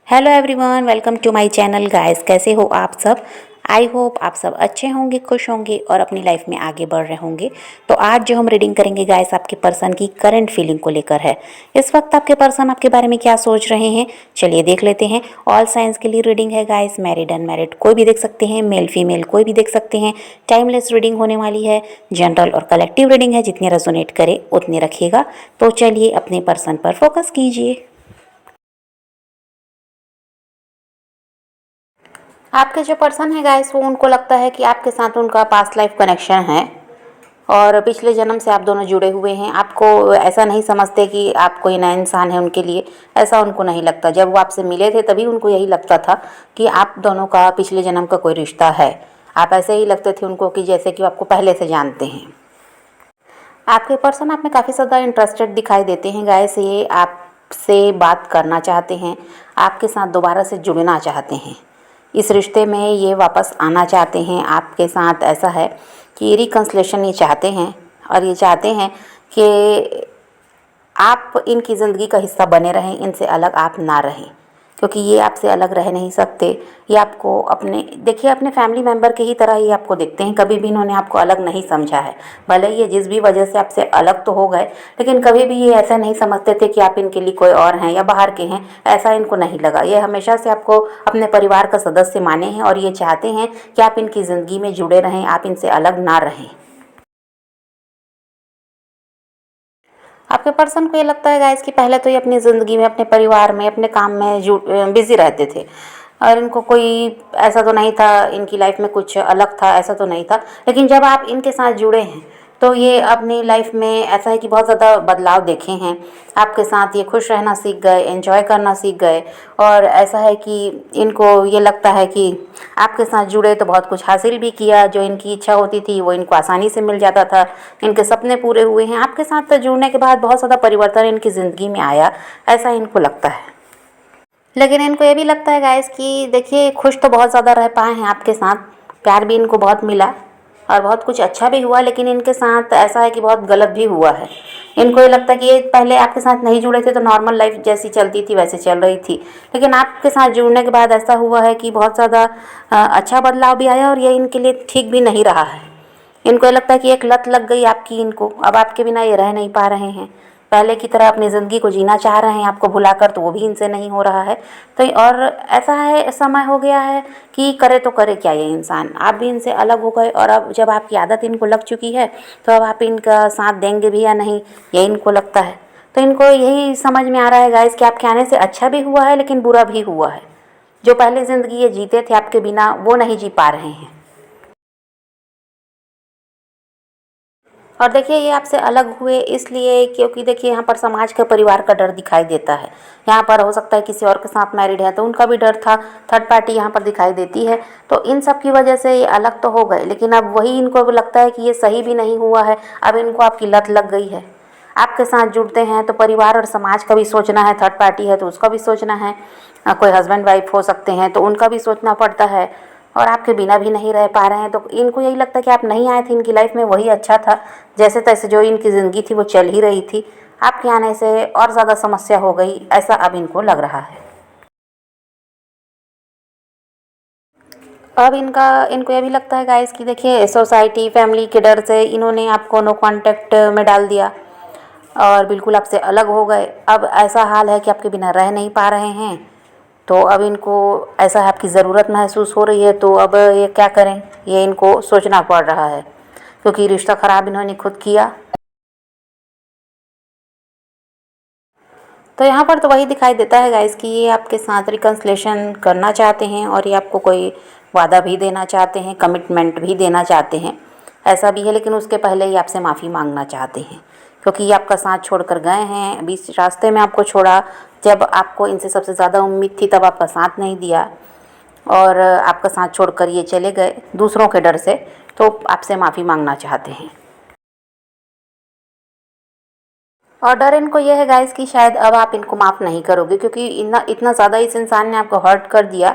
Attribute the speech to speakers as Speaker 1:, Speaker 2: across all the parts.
Speaker 1: Hello everyone, welcome to my channel guys. कैसे हो आप सब? आई होप आप सब अच्छे होंगे, खुश होंगे और अपनी लाइफ में आगे बढ़ रहे होंगे। तो आज जो हम रीडिंग करेंगे गाइस, आपके पर्सन की करंट फीलिंग को लेकर है। इस वक्त आपके पर्सन आपके बारे में क्या सोच रहे हैं, चलिए देख लेते हैं। ऑल साइंस के लिए रीडिंग है गाइस, मैरिड अनमैरिड कोई भी देख सकते हैं, मेल फीमेल कोई भी देख सकते हैं। टाइमलेस रीडिंग होने वाली है, जनरल और कलेक्टिव रीडिंग है, जितने रेजोनेट करे उतने रखिएगा। तो चलिए अपने पर्सन पर फोकस कीजिए। आपके जो पर्सन है गाइस, वो उनको लगता है कि आपके साथ उनका पास्ट लाइफ कनेक्शन है और पिछले जन्म से आप दोनों जुड़े हुए हैं। आपको ऐसा नहीं समझते कि आप कोई नया इंसान है उनके लिए, ऐसा उनको नहीं लगता। जब वो आपसे मिले थे तभी उनको यही लगता था कि आप दोनों का पिछले जन्म का कोई रिश्ता है। आप ऐसे ही लगते थे उनको कि जैसे कि वो आपको पहले से जानते हैं। आपके पर्सन आप में काफ़ी ज़्यादा इंटरेस्टेड दिखाई देते हैं गाइस। ये आपसे बात करना चाहते हैं, आपके साथ दोबारा से जुड़ना चाहते हैं। इस रिश्ते में ये वापस आना चाहते हैं आपके साथ। ऐसा है कि रिकन्सिलेशन ये चाहते हैं और ये चाहते हैं कि आप इनकी ज़िंदगी का हिस्सा बने रहें, इनसे अलग आप ना रहें, क्योंकि ये आपसे अलग रह नहीं सकते। ये आपको अपने देखिए अपने फैमिली मेम्बर के ही तरह ही आपको देखते हैं। कभी भी इन्होंने आपको अलग नहीं समझा है। भले ये जिस भी वजह से आपसे अलग तो हो गए, लेकिन कभी भी ये ऐसा नहीं समझते थे कि आप इनके लिए कोई और हैं या बाहर के हैं। ऐसा इनको नहीं लगा। ये हमेशा से आपको अपने परिवार का सदस्य माने हैं और ये चाहते हैं कि आप इनकी ज़िंदगी में जुड़े रहें, आप इनसे अलग ना रहें। आपके पर्सन को ये लगता है गाइस कि पहले तो ये अपनी ज़िंदगी में, अपने परिवार में, अपने काम में बिज़ी रहते थे और इनको कोई ऐसा तो नहीं था, इनकी लाइफ में कुछ अलग था ऐसा तो नहीं था। लेकिन जब आप इनके साथ जुड़े हैं तो ये अपनी लाइफ में ऐसा है कि बहुत ज़्यादा बदलाव देखे हैं। आपके साथ ये खुश रहना सीख गए, एंजॉय करना सीख गए और ऐसा है कि इनको ये लगता है कि आपके साथ जुड़े तो बहुत कुछ हासिल भी किया। जो इनकी इच्छा होती थी वो इनको आसानी से मिल जाता था, इनके सपने पूरे हुए हैं। आपके साथ जुड़ने के बाद बहुत ज़्यादा परिवर्तन इनकी ज़िंदगी में आया, ऐसा इनको लगता है। लेकिन इनको ये भी लगता है गाइस कि देखिए खुश तो बहुत ज़्यादा रह पाए हैं आपके साथ, प्यार भी इनको बहुत मिला और बहुत कुछ अच्छा भी हुआ। लेकिन इनके साथ ऐसा है कि बहुत गलत भी हुआ है। इनको ये लगता है कि ये पहले आपके साथ नहीं जुड़े थे तो नॉर्मल लाइफ जैसी चलती थी वैसे चल रही थी, लेकिन आपके साथ जुड़ने के बाद ऐसा हुआ है कि बहुत ज़्यादा अच्छा बदलाव भी आया और ये इनके लिए ठीक भी नहीं रहा है। इनको ये लगता है कि एक लत लग गई आपकी इनको, अब आपके बिना ये रह नहीं पा रहे हैं। पहले की तरह अपनी ज़िंदगी को जीना चाह रहे हैं आपको भुलाकर, तो वो भी इनसे नहीं हो रहा है। तो और ऐसा है, समय हो गया है कि करे तो करे क्या ये इंसान। आप भी इनसे अलग हो गए और अब जब आपकी आदत इनको लग चुकी है तो अब आप इनका साथ देंगे भी या नहीं, ये इनको लगता है। तो इनको यही समझ में आ रहा है गाइस कि आपके आने से अच्छा भी हुआ है लेकिन बुरा भी हुआ है। जो पहले ज़िंदगी ये जीते थे आपके बिना, वो नहीं जी पा रहे हैं। और देखिए ये आपसे अलग हुए इसलिए क्योंकि देखिए यहाँ पर समाज का, परिवार का डर दिखाई देता है। यहाँ पर हो सकता है किसी और के साथ मैरिड है तो उनका भी डर था, थर्ड पार्टी यहाँ पर दिखाई देती है। तो इन सब की वजह से ये अलग तो हो गए, लेकिन अब वही इनको भी लगता है कि ये सही भी नहीं हुआ है। अब इनको आपकी लत लग गई है। आपके साथ जुड़ते हैं तो परिवार और समाज का भी सोचना है, थर्ड पार्टी है तो उसका भी सोचना है, कोई हस्बैंड वाइफ हो सकते हैं तो उनका भी सोचना पड़ता है। और आपके बिना भी नहीं रह पा रहे हैं तो इनको यही लगता है कि आप नहीं आए थे इनकी लाइफ में, वही अच्छा था। जैसे तैसे जो इनकी ज़िंदगी थी वो चल ही रही थी, आपके आने से और ज़्यादा समस्या हो गई, ऐसा अब इनको लग रहा है। अब इनको ये भी लगता है गाइस कि देखिए सोसाइटी, फैमिली के डर से इन्होंने आपको नो कांटेक्ट में डाल दिया और बिल्कुल आपसे अलग हो गए। अब ऐसा हाल है कि आपके बिना रह नहीं पा रहे हैं। तो अब इनको ऐसा है, आपकी ज़रूरत महसूस हो रही है, तो अब ये क्या करें, ये इनको सोचना पड़ रहा है क्योंकि रिश्ता ख़राब इन्होंने खुद किया। तो यहाँ पर तो वही दिखाई देता है गाइस कि ये आपके साथ रिकन्सिलेशन करना चाहते हैं और ये आपको कोई वादा भी देना चाहते हैं, कमिटमेंट भी देना चाहते हैं। ऐसा भी है, लेकिन उसके पहले ही आपसे माफ़ी मांगना चाहते हैं क्योंकि ये आपका साथ छोड़कर गए हैं, बीच रास्ते में आपको छोड़ा। जब आपको इनसे सबसे ज़्यादा उम्मीद थी तब आपका साथ नहीं दिया और आपका साथ छोड़कर ये चले गए दूसरों के डर से। तो आपसे माफ़ी मांगना चाहते हैं। और डर इनको ये है गाइस कि शायद अब आप इनको माफ़ नहीं करोगे क्योंकि इतना इतना ज़्यादा इस इंसान ने आपको हर्ट कर दिया,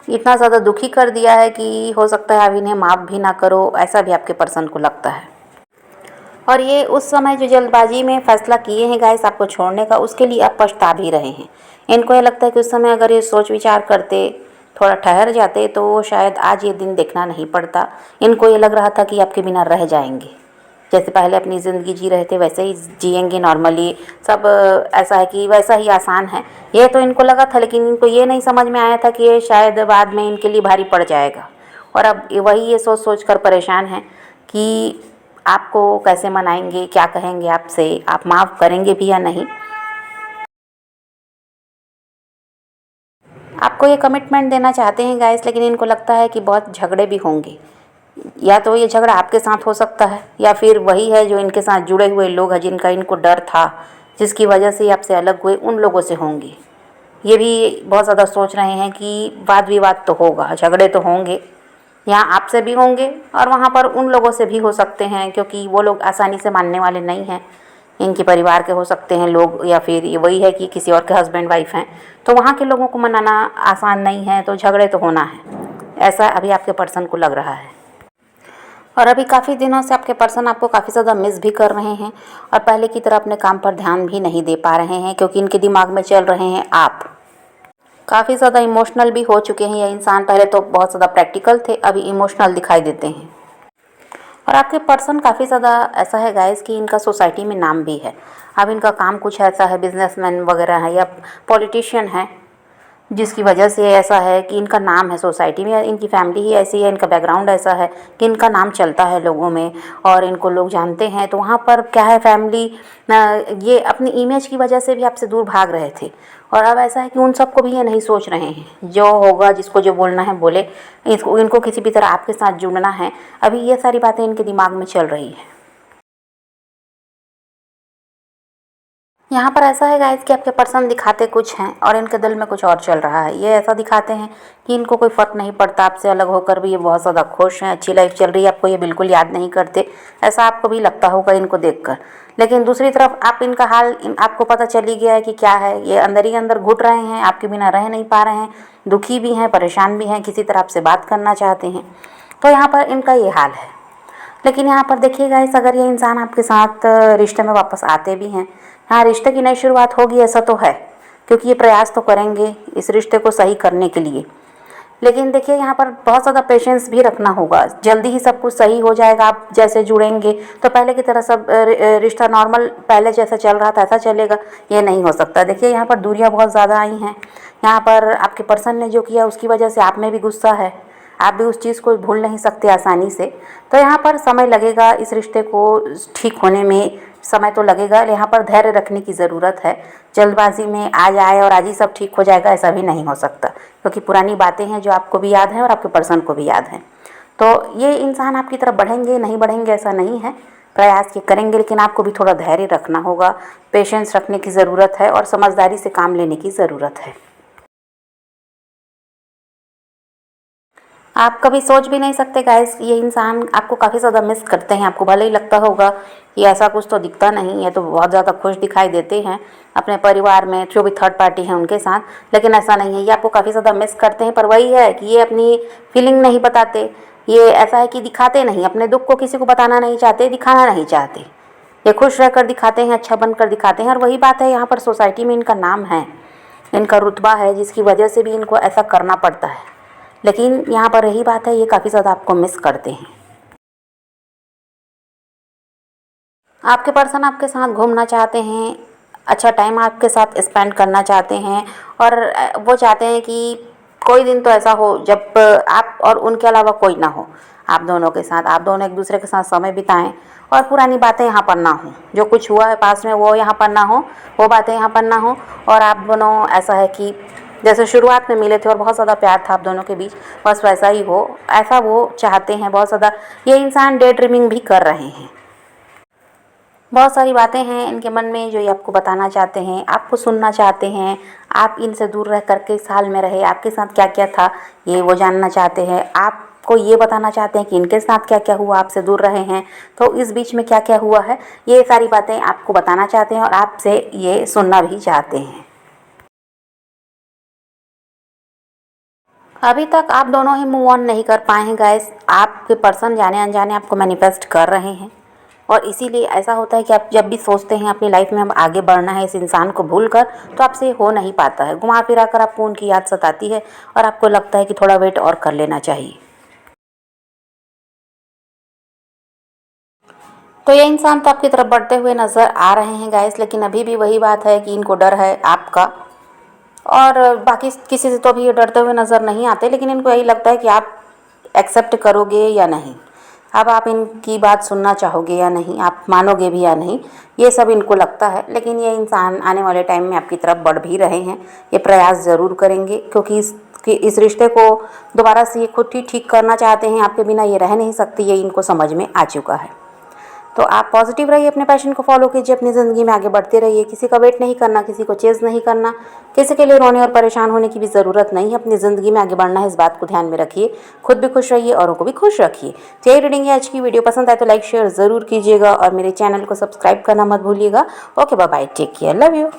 Speaker 1: इतना ज़्यादा दुखी कर दिया है कि हो सकता है आप इन्हें माफ़ भी ना करो, ऐसा भी आपके पर्सन को लगता है। और ये उस समय जो जल्दबाजी में फैसला किए हैं गाइस आपको छोड़ने का, उसके लिए आप पछता भी रहे हैं। इनको ये लगता है कि उस समय अगर ये सोच विचार करते, थोड़ा ठहर जाते, तो शायद आज ये दिन देखना नहीं पड़ता। इनको ये लग रहा था कि आपके बिना रह जाएंगे, जैसे पहले अपनी ज़िंदगी जी रहे थे वैसे ही जिएंगे नॉर्मली सब। ऐसा है कि वैसा ही आसान है, ये तो इनको लगा था। लेकिन इनको ये नहीं समझ में आया था कि ये शायद बाद में इनके लिए भारी पड़ जाएगा। और अब वही ये सोच सोच कर परेशान हैं कि आपको कैसे मनाएंगे, क्या कहेंगे आपसे, आप माफ़ करेंगे भी या नहीं। आपको ये कमिटमेंट देना चाहते हैं गाइस, लेकिन इनको लगता है कि बहुत झगड़े भी होंगे। या तो ये झगड़ा आपके साथ हो सकता है, या फिर वही है जो इनके साथ जुड़े हुए लोग हैं जिनका इनको डर था, जिसकी वजह से आपसे अलग हुए, उन लोगों से होंगे। ये भी बहुत ज़्यादा सोच रहे हैं कि वाद विवाद तो होगा, झगड़े तो होंगे, यहाँ आपसे भी होंगे और वहाँ पर उन लोगों से भी हो सकते हैं, क्योंकि वो लोग आसानी से मानने वाले नहीं हैं। इनके परिवार के हो सकते हैं लोग, या फिर ये वही है कि किसी और के हस्बैंड वाइफ हैं, तो वहाँ के लोगों को मनाना आसान नहीं है, तो झगड़े तो होना है। ऐसा अभी आपके पर्सन को लग रहा है। और अभी काफ़ी दिनों से आपके पर्सन आपको काफ़ी ज़्यादा मिस भी कर रहे हैं, और पहले की तरह अपने काम पर ध्यान भी नहीं दे पा रहे हैं, क्योंकि इनके दिमाग में चल रहे हैं आप। काफ़ी ज़्यादा इमोशनल भी हो चुके हैं ये इंसान। पहले तो बहुत ज़्यादा प्रैक्टिकल थे, अभी इमोशनल दिखाई देते हैं। और आपके पर्सन काफ़ी ज़्यादा ऐसा है गाइस कि इनका सोसाइटी में नाम भी है। अब इनका काम कुछ ऐसा है, बिजनेसमैन वगैरह है या पॉलिटिशियन है, जिसकी वजह से ऐसा है कि इनका नाम है सोसाइटी में। इनकी फैमिली ही ऐसी है, इनका बैकग्राउंड ऐसा है कि इनका नाम चलता है लोगों में और इनको लोग जानते हैं। तो वहाँ पर क्या है, फैमिली ये अपनी इमेज की वजह से भी आपसे दूर भाग रहे थे। और अब ऐसा है कि उन सबको भी ये नहीं सोच रहे हैं, जो होगा जिसको जो बोलना है बोले, इनको किसी भी तरह आपके साथ जुड़ना है। अभी ये सारी बातें इनके दिमाग में चल रही है। यहाँ पर ऐसा है गाइस कि आपके पर्सन दिखाते कुछ हैं और इनके दिल में कुछ और चल रहा है। ये ऐसा दिखाते हैं कि इनको कोई फ़र्क नहीं पड़ता, आपसे अलग होकर भी ये बहुत ज़्यादा खुश हैं, अच्छी लाइफ चल रही है, आपको ये बिल्कुल याद नहीं करते। ऐसा आपको भी लगता होगा इनको देखकर। लेकिन दूसरी तरफ आप इनका हाल आपको पता चल ही गया है कि क्या है। ये अंदर ही अंदर घुट रहे हैं, आपके बिना रह नहीं पा रहे हैं, दुखी भी हैं, परेशान भी हैं, किसी तरह आपसे बात करना चाहते हैं। तो यहाँ पर इनका ये हाल है। लेकिन यहाँ पर देखिए गाइस, अगर ये इंसान आपके साथ रिश्ते में वापस आते भी हैं, हाँ रिश्ते की नई शुरुआत होगी ऐसा तो है, क्योंकि ये प्रयास तो करेंगे इस रिश्ते को सही करने के लिए। लेकिन देखिए यहाँ पर बहुत ज़्यादा पेशेंस भी रखना होगा, जल्दी ही सब कुछ सही हो जाएगा। आप जैसे जुड़ेंगे तो पहले की तरह सब रिश्ता नॉर्मल पहले जैसा चल रहा था ऐसा चलेगा, ये नहीं हो सकता। देखिए यहाँ पर दूरियाँ बहुत ज़्यादा आई हैं। यहाँ पर आपके पर्सन ने जो किया उसकी वजह से आप में भी गुस्सा है, आप भी उस चीज़ को भूल नहीं सकते आसानी से। तो यहाँ पर समय लगेगा इस रिश्ते को ठीक होने में, समय तो लगेगा। यहाँ पर धैर्य रखने की ज़रूरत है। जल्दबाजी में आज आए और आज ही सब ठीक हो जाएगा ऐसा भी नहीं हो सकता, क्योंकि पुरानी बातें हैं जो आपको भी याद हैं और आपके पर्सन को भी याद हैं। तो ये इंसान आपकी तरफ बढ़ेंगे नहीं बढ़ेंगे ऐसा नहीं है, प्रयास ये करेंगे, लेकिन आपको भी थोड़ा धैर्य रखना होगा, पेशेंस रखने की ज़रूरत है और समझदारी से काम लेने की ज़रूरत है। आप कभी सोच भी नहीं सकते गाइस, ये इंसान आपको काफ़ी ज़्यादा मिस करते हैं। आपको भले ही लगता होगा कि ऐसा कुछ तो दिखता नहीं है, तो बहुत ज़्यादा खुश दिखाई देते हैं अपने परिवार में जो भी थर्ड पार्टी है उनके साथ, लेकिन ऐसा नहीं है। ये आपको काफ़ी ज़्यादा मिस करते हैं, पर वही है कि ये अपनी फीलिंग नहीं बताते। ये ऐसा है कि दिखाते नहीं, अपने दुख को किसी को बताना नहीं चाहते, दिखाना नहीं चाहते। ये खुश रहकर दिखाते हैं, अच्छा बनकर दिखाते हैं। और वही बात है, यहाँ पर सोसाइटी में इनका नाम है, इनका रुतबा है, जिसकी वजह से भी इनको ऐसा करना पड़ता है। लेकिन यहाँ पर यही बात है, ये काफ़ी ज़्यादा आपको मिस करते हैं। आपके पर्सन आपके साथ घूमना चाहते हैं, अच्छा टाइम आपके साथ स्पेंड करना चाहते हैं, और वो चाहते हैं कि कोई दिन तो ऐसा हो जब आप और उनके अलावा कोई ना हो। आप दोनों के साथ, आप दोनों एक दूसरे के साथ समय बिताएं और पुरानी बातें यहाँ पर ना हो, जो कुछ हुआ है पास में वो यहाँ पर ना हो, वो बातें यहाँ पर ना हो। और आप दोनों ऐसा है कि जैसे शुरुआत में मिले थे और बहुत ज़्यादा प्यार था आप दोनों के बीच, बस वैसा ही हो, ऐसा वो चाहते हैं बहुत ज़्यादा। ये इंसान डे ड्रीमिंग भी कर रहे हैं। बहुत सारी बातें हैं इनके मन में जो ये आपको बताना चाहते हैं, आपको सुनना चाहते हैं। आप इनसे दूर रह करके इस हाल में रहे, आपके साथ क्या क्या था ये वो जानना चाहते हैं। आपको ये बताना चाहते हैं कि इनके साथ क्या क्या हुआ, आपसे दूर रहे हैं तो इस बीच में क्या क्या हुआ है, ये सारी बातें आपको बताना चाहते हैं और आपसे ये सुनना भी चाहते हैं। अभी तक आप दोनों ही मूव ऑन नहीं कर पाए हैं गाइस। आपके पर्सन जाने अनजाने आपको मैनिफेस्ट कर रहे हैं, और इसीलिए ऐसा होता है कि आप जब भी सोचते हैं अपनी लाइफ में हम आगे बढ़ना है इस इंसान को भूल कर, तो आपसे हो नहीं पाता है। घुमा फिरा कर आपको उनकी याद सताती है और आपको लगता है कि थोड़ा वेट और कर लेना चाहिए। तो ये इंसान तो आपकी तरफ बढ़ते हुए नज़र आ रहे हैं गाइस, लेकिन अभी भी वही बात है कि इनको डर है आपका, और बाकी किसी से तो अभी ये डरते हुए नज़र नहीं आते, लेकिन इनको यही लगता है कि आप एक्सेप्ट करोगे या नहीं, अब आप इनकी बात सुनना चाहोगे या नहीं, आप मानोगे भी या नहीं, ये सब इनको लगता है। लेकिन ये इंसान आने वाले टाइम में आपकी तरफ बढ़ भी रहे हैं, ये प्रयास ज़रूर करेंगे, क्योंकि इस रिश्ते को दोबारा से ये खुद ही ठीक करना चाहते हैं, आपके बिना ये रह नहीं सकती, ये इनको समझ में आ चुका है। तो आप पॉजिटिव रहिए, अपने पैशन को फॉलो कीजिए, अपनी ज़िंदगी में आगे बढ़ते रहिए, किसी का वेट नहीं करना, किसी को चेज़ नहीं करना, किसी के लिए रोने और परेशान होने की भी ज़रूरत नहीं है। अपनी ज़िंदगी में आगे बढ़ना है, इस बात को ध्यान में रखिए, खुद भी खुश रहिए, औरों को भी खुश रखिए। तो यही रीडिंग है आज की। वीडियो पसंद आए तो लाइक शेयर ज़रूर कीजिएगा और मेरे चैनल को सब्सक्राइब करना मत भूलिएगा। Okay, bye bye, take care, love you.